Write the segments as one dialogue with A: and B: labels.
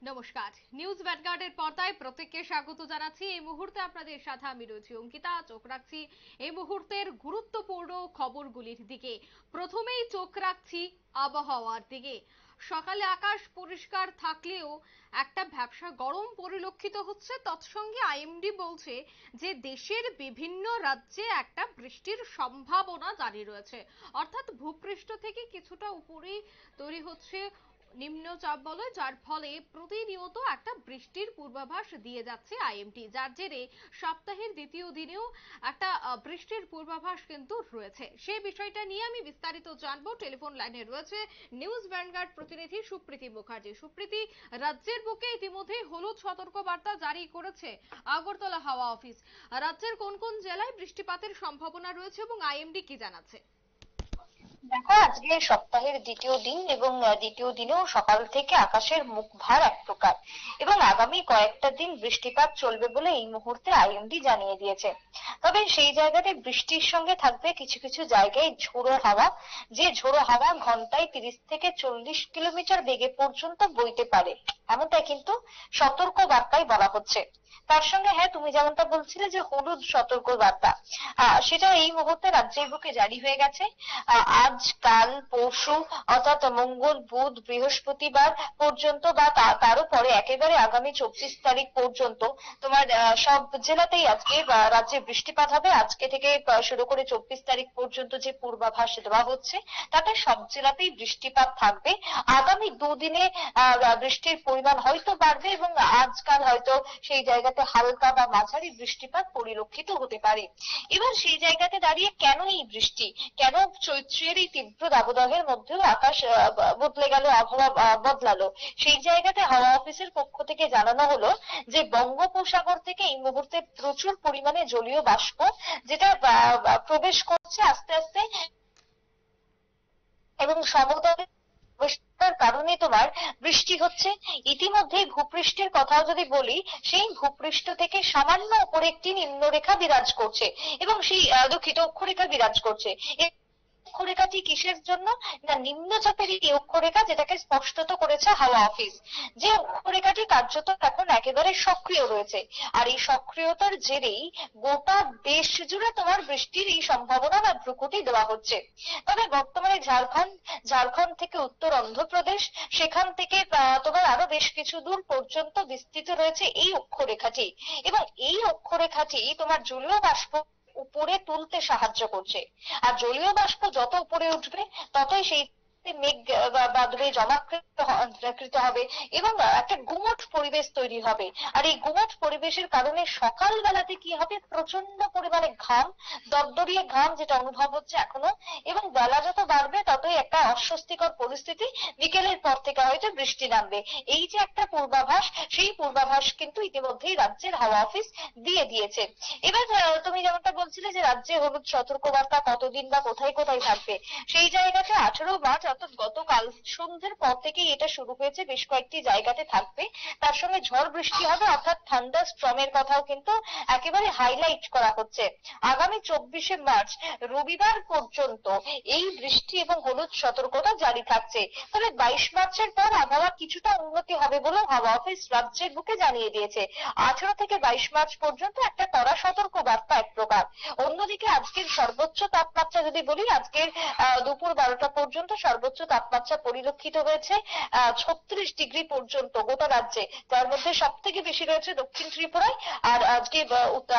A: নমস্কার, নিউজ ভ্যানগার্ডের পর্দায় প্রত্যেককে স্বাগত জানাচ্ছি। এই মুহূর্তে আপনাদের সাথে আমি রয়েছি অঙ্কিতা। চোখ রাখছি এই মুহূর্তের গুরুত্বপূর্ণ খবরগুলির দিকে। প্রথমেই চোখ রাখছি আবহাওয়ার দিকে। সকালে আকাশ পরিষ্কার থাকলেও একটা ভ্যাপসা গরম পরিলক্ষিত হচ্ছে। তৎসঙ্গে আইএমডি বলছে যে দেশের বিভিন্ন রাজ্যে একটা বৃষ্টির সম্ভাবনা জারি রয়েছে। অর্থাৎ ভূপৃষ্ঠ থেকে কিছুটা উপরেই তৈরি হচ্ছে নিম্নচাপ বলয়, যার ফলে প্রতিনিয়ত একটা বৃষ্টির পূর্বাভাস দিয়ে যাচ্ছে আইএমডি, যার জেরে সপ্তাহের দ্বিতীয় দিনেও একটা বৃষ্টির পূর্বাভাস কিন্তু রয়েছে। সেই বিষয়টা নিয়ে আমি বিস্তারিত জানবো। টেলিফোন লাইনে রয়েছে নিউজ ভ্যানগার্ড প্রতিনিধি সুপ্রীতি মুখার্জি। সুপ্রীতি, রাজ্যের বুকে ইতিমধ্যে হলুদ সতর্ক বার্তা জারি করেছে আগরতলা হাওয়া অফিস। রাজ্যের কোন কোন জেলায় বৃষ্টিপাতের সম্ভাবনা রয়েছে এবং আইএমডি কি জানাচ্ছে?
B: দেখো, আজকে সপ্তাহের দ্বিতীয় দিন এবং দ্বিতীয় দিনেও সকাল থেকে আকাশের মুখ ভার এক প্রকার এবং আগামী কয়েকটা দিন বৃষ্টিপাত চলবে বলে এই মুহূর্তে আইএমডি জানিয়ে দিয়েছে। তবে সেই জায়গাতে বৃষ্টির সঙ্গে থাকবে কিছু কিছু জায়গায় ঝোড়ো হাওয়া, যে ঝোড়ো হাওয়া ঘন্টায় 30 থেকে 40 কিলোমিটার বেগে পর্যন্ত বইতে পারে, এমনটাই কিন্তু সতর্ক বার্তায় বলা হচ্ছে। তার সঙ্গে হ্যাঁ, তুমি যেমনটা বলছিলে যে হলুদ সতর্ক বার্তা, সেটা এই মুহূর্তে রাজ্যের বুকে জারি হয়ে গেছে। আজ, কাল, পরশু অর্থাৎ মঙ্গল, বুধ, বৃহস্পতিবার পর্যন্ত বা তারও পরে একেবারে আগামী 24 তারিখ পর্যন্ত তোমার সব জেলাতেই আজকে রাজ্যে বৃষ্টিপাত হবে। আজকে থেকে শুরু করে 24 তারিখ পর্যন্ত যে পূর্বাভাস দেওয়া হচ্ছে তাতে সব জেলাতেই বৃষ্টিপাত থাকবে। আগামী দুদিনে বৃষ্টির পরিমাণ হয়তো বাড়বে এবং আজকাল হয়তো সেই জায়গাতে হালকা বা মাঝারি বৃষ্টিপাত পরিলক্ষিত হতে পারে। এবার সেই জায়গাতে দাঁড়িয়ে কেন এই বৃষ্টি, কেন চৈত্রের এই তীব্র দাবদাহের মধ্যেও আকাশ বদলে গেল, আবহাওয়া বদলালো, সেই জায়গাতে হাওয়া অফিসের পক্ষ থেকে জানানো হলো যে বঙ্গোপসাগর থেকে এই মুহূর্তে প্রচুর পরিমাণে জলীয় বাষ্প যেটা প্রবেশ করছে আস্তে আস্তে এবং সমতলে প্রবেশের কারণে তোমার বৃষ্টি হচ্ছে। ইতিমধ্যে ভূপৃষ্ঠের কথা যদি বলি, সেই ভূপৃষ্ঠ থেকে সামান্য উপরে একটি নিম্নরেখা বিরাজ করছে এবং সেই দুঃখিত অক্ষরেখা বিরাজ করছে। অক্ষরেখাটি কিসের জন্য? না, নিম্নচাপের এই অক্ষরেখা, যেটাকে স্পষ্টত করেছে হাওয়া অফিস, যে অক্ষরেখাটি কার্যত এখন একেবারে সক্রিয় রয়েছে। আর এই সক্রিয়তার জেরেই গোটা দেশ জুড়ে তোমার বৃষ্টির এই সম্ভাবনা বা ভ্রুকুটি দেওয়া হচ্ছে। তবে বর্তমানে ঝাড়খণ্ড থেকে উত্তর অন্ধ্রপ্রদেশ, সেখান থেকে তোমার আরো বেশ কিছু দূর পর্যন্ত বিস্তৃত রয়েছে এই অক্ষরেখাটি এবং এই অক্ষরেখাটি তোমার জলীয় বাষ্প উপরে তুলতে সাহায্য করছে। আর জলীয় বাষ্প যত উপরে উঠবে ততই সেই মেঘ বাদলে জমাকৃত হবে এবং একটা গুমট পরিবেশ তৈরি হবে। আর এই গুমট পরিবেশের কারণে সকাল বেলাতে কি হবে, প্রচন্ড পরিমাণে ঘাম, দগদগিয়ে ঘাম যেটা অনুভব হচ্ছে এখনো, এবং বেলা যত বাড়বে ততই একটা অস্বস্তিকর পরিস্থিতি। বিকেলের পর থেকে হয়তো বৃষ্টি নামবে। এই যে একটা পূর্বাভাস, সেই পূর্বাভাস কিন্তু ইতিমধ্যেই রাজ্যের হাওয়া অফিস দিয়ে দিয়েছে। এবার তুমি যেমনটা বলছিলে যে রাজ্যে হলুদ সতর্কবার্তা কতদিন বা কোথায় কোথায় থাকবে, সেই জায়গাতে 18 মার্চ অর্থাৎ গতকাল সন্ধ্যের পর থেকেই এটা শুরু হয়েছে, বেশ কয়েকটি জায়গাতে থাকবে। তার সঙ্গে ঝড় বৃষ্টি হবে অর্থাৎ থান্ডার স্টর্মের কথাও কিন্তু একেবারে হাইলাইট করা হচ্ছে। আগামী 24শে মার্চ রবিবার পর্যন্ত এই বৃষ্টি এবং হলুদ সতর্কতা জারি থাকছে। তবে 22 মার্চের পর আবহাওয়া কিছুটা উন্নতি হবে বলেও হাওয়া অফিস রাজ্যের বুকে জানিয়ে দিয়েছে। 18 থেকে 22 মার্চ পর্যন্ত একটা কড়া সতর্ক বার্তা এক প্রকার। অন্যদিকে আজকের সর্বোচ্চ তাপমাত্রা যদি বলি, আজকের দুপুর 12টা পর্যন্ত সর্বোচ্চ তাপমাত্রা পরিলক্ষিত হয়েছে 36 ডিগ্রি পর্যন্ত গোটা রাজ্যে, যার মধ্যে সব থেকে বেশি রয়েছে দক্ষিণ ত্রিপুরায়। আর আজকে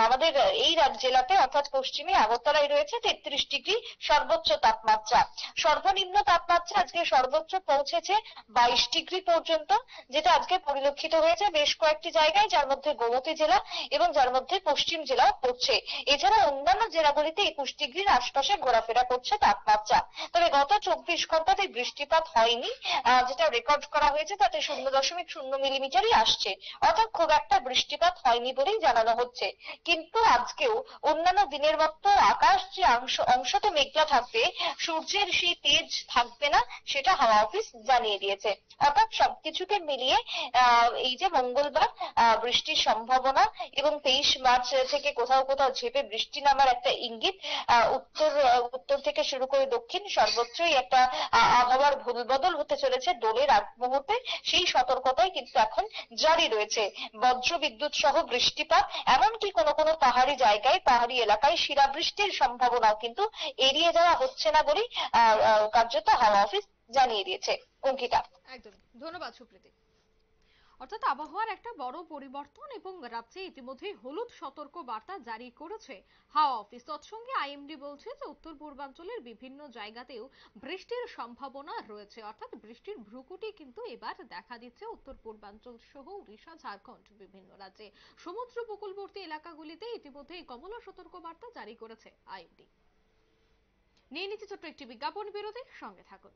B: আমাদের এই জেলাতে অর্থাৎ পশ্চিমে আগরতলায় রয়েছে 33 ডিগ্রি সর্বোচ্চ তাপমাত্রা। সর্বনিম্ন তাপমাত্রা আজকে সর্বোচ্চ পৌঁছেছে 22 ডিগ্রি পর্যন্ত, যেটা আজকে পরিলক্ষিত হয়েছে বেশ কয়েকটি জায়গায়, যার মধ্যে গোমতী জেলা এবং যার মধ্যে পশ্চিম জেলাও পড়ছে। এছাড়া অন্যান্য জেলাগুলিতে 21 ডিগ্রির আশপাশে ঘোরাফেরা করছে তাপমাত্রা। তবে গত 24 ঘন্টাতে বৃষ্টিপাত হয়নি, যেটা রেকর্ড করা হয়েছে তাতে 0.0 মিলিমিটারই আসছে, অর্থাৎ খুব একটা বৃষ্টিপাত হয়নি বলেই জানানো হচ্ছে। কিন্তু আজকেও অন্যান্য দিনের মতো আকাশ যে অংশত মেঘলা থাকবে, সূর্যের সেই তেজ থাকবে না, সেটা হাওয়া অফিস জানিয়ে দিয়েছে। অর্থাৎ সবকিছুকে মিলিয়ে এই যে মঙ্গলবার বৃষ্টির সম্ভাবনা এবং 23 মার্চ থেকে কোথাও কোথাও ঝেঁপে বৃষ্টি নামার একটা ইঙ্গিত। উত্তর থেকে শুরু করে দক্ষিণ সর্বত্রই একটা আবহাওয়ার ভুলবদল হতে চলেছে দোলের আগ মুহূর্তে, সেই সতর্কতাই কিন্তু এখন জারি রয়েছে। বজ্র বিদ্যুৎ সহ বৃষ্টিপাত, এমনকি কোনো কোনো পাহাড়ি জায়গায়, পাহাড়ি এলাকায় শিলাবৃষ্টির সম্ভাবনাও কিন্তু এড়িয়ে যাওয়া হচ্ছে না বলেই কার্যত হাওয়া অফিস জানিয়ে দিয়েছে। অঙ্কিতা।
A: একদম, ধন্যবাদ সুপ্রীতি। অর্থাৎ আবহাওয়ার একটা বড় পরিবর্তন এবং রাজ্যে ইতিমধ্যেই হলুদ সতর্ক বার্তা জারি করেছে হাওয়া অফিস। তৎসঙ্গে আইএমডি বলছে যে উত্তর পূর্বাঞ্চলের বিভিন্ন জায়গাতেও বৃষ্টির সম্ভাবনা রয়েছে। অর্থাৎ বৃষ্টির ভ্রুকুটি কিন্তু এবার দেখা দিচ্ছে উত্তর পূর্বাঞ্চল সহ উড়িষ্যা, ঝাড়খণ্ড বিভিন্ন রাজ্যে সমুদ্র উপকূলবর্তী এলাকাগুলিতে ইতিমধ্যেই কমলা সতর্ক বার্তা জারি করেছে আইএমডি। নিয়ে নিচ্ছে ছোট্ট একটি বিজ্ঞাপন বিরতি, সঙ্গে থাকুন।